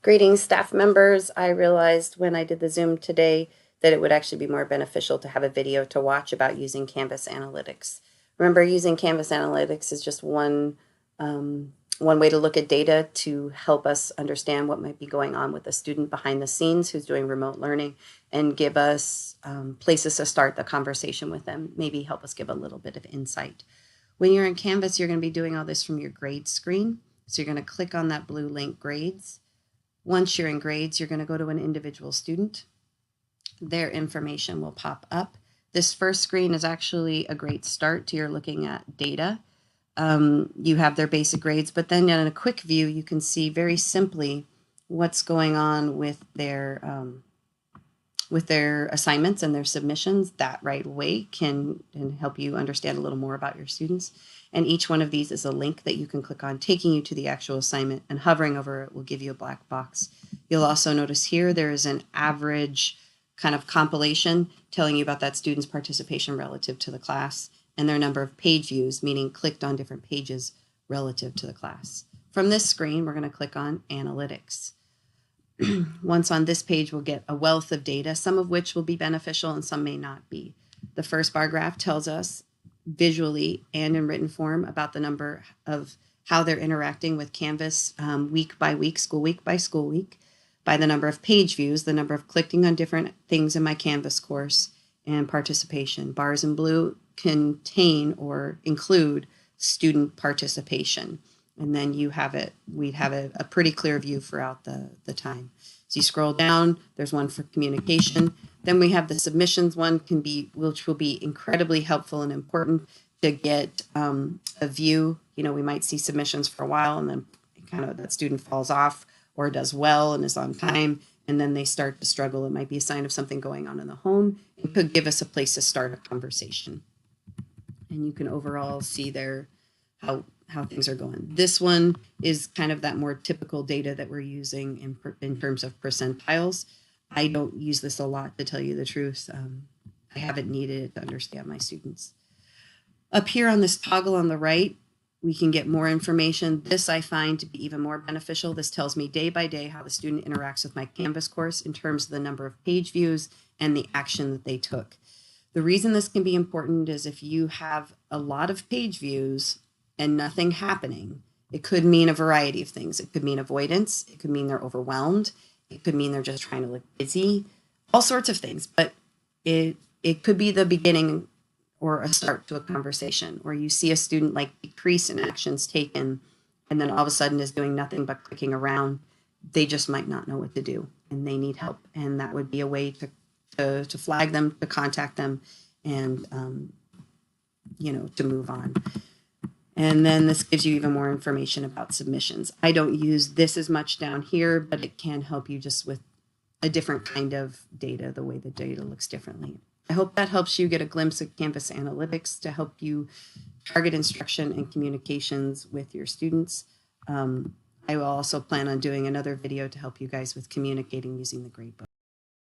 Greetings, staff members. I realized when I did the Zoom today that it would actually be more beneficial to have a video to watch about using Canvas Analytics. Remember, using Canvas Analytics is just one way to look at data to help us understand what might be going on with a student behind the scenes who's doing remote learning and give us places to start the conversation with them, maybe help us give a little bit of insight. When you're in Canvas, you're going to be doing all this from your grades screen. So you're going to click on that blue link, Grades. Once you're in grades, you're going to go to an individual student. Their information will pop up. This first screen is actually a great start to your looking at data. You have their basic grades, but then in a quick view, you can see very simply what's going on with their assignments and their submissions. That right away can help you understand a little more about your students. And each one of these is a link that you can click on, taking you to the actual assignment, and hovering over it will give you a black box. You'll also notice here there is an average kind of compilation telling you about that student's participation relative to the class and their number of page views, meaning clicked on different pages relative to the class. From this screen, we're going to click on Analytics. Once on this page, we'll get a wealth of data, some of which will be beneficial and some may not be. The first bar graph tells us visually and in written form about the number of how they're interacting with Canvas week by week, school week by school week, by the number of page views, the number of clicking on different things in my Canvas course, and participation. Bars in blue contain or include student participation. And then we'd have a pretty clear view throughout the time. So you scroll down, there's one for communication. Then we have the submissions one, which will be incredibly helpful and important to get a view. You know, we might see submissions for a while and then kind of that student falls off or does well and is on time, and then they start to struggle. It might be a sign of something going on in the home. It could give us a place to start a conversation. And you can overall see there how things are going. This one is kind of that more typical data that we're using in terms of percentiles. I don't use this a lot, to tell you the truth. I haven't needed it to understand my students. Up here on this toggle on the right, we can get more information. This I find to be even more beneficial. This tells me day by day how the student interacts with my Canvas course in terms of the number of page views and the action that they took. The reason this can be important is if you have a lot of page views and nothing happening, it could mean a variety of things. It could mean avoidance. It could mean they're overwhelmed. It could mean they're just trying to look busy, all sorts of things. But it could be the beginning or a start to a conversation, or you see a student like decrease in actions taken and then all of a sudden is doing nothing but clicking around. They just might not know what to do and they need help. And that would be a way to flag them, to contact them, and to move on. And then this gives you even more information about submissions. I don't use this as much down here, but it can help you just with a different kind of data, the way the data looks differently. I hope that helps you get a glimpse of Canvas Analytics to help you target instruction and communications with your students. I will also plan on doing another video to help you guys with communicating using the gradebook.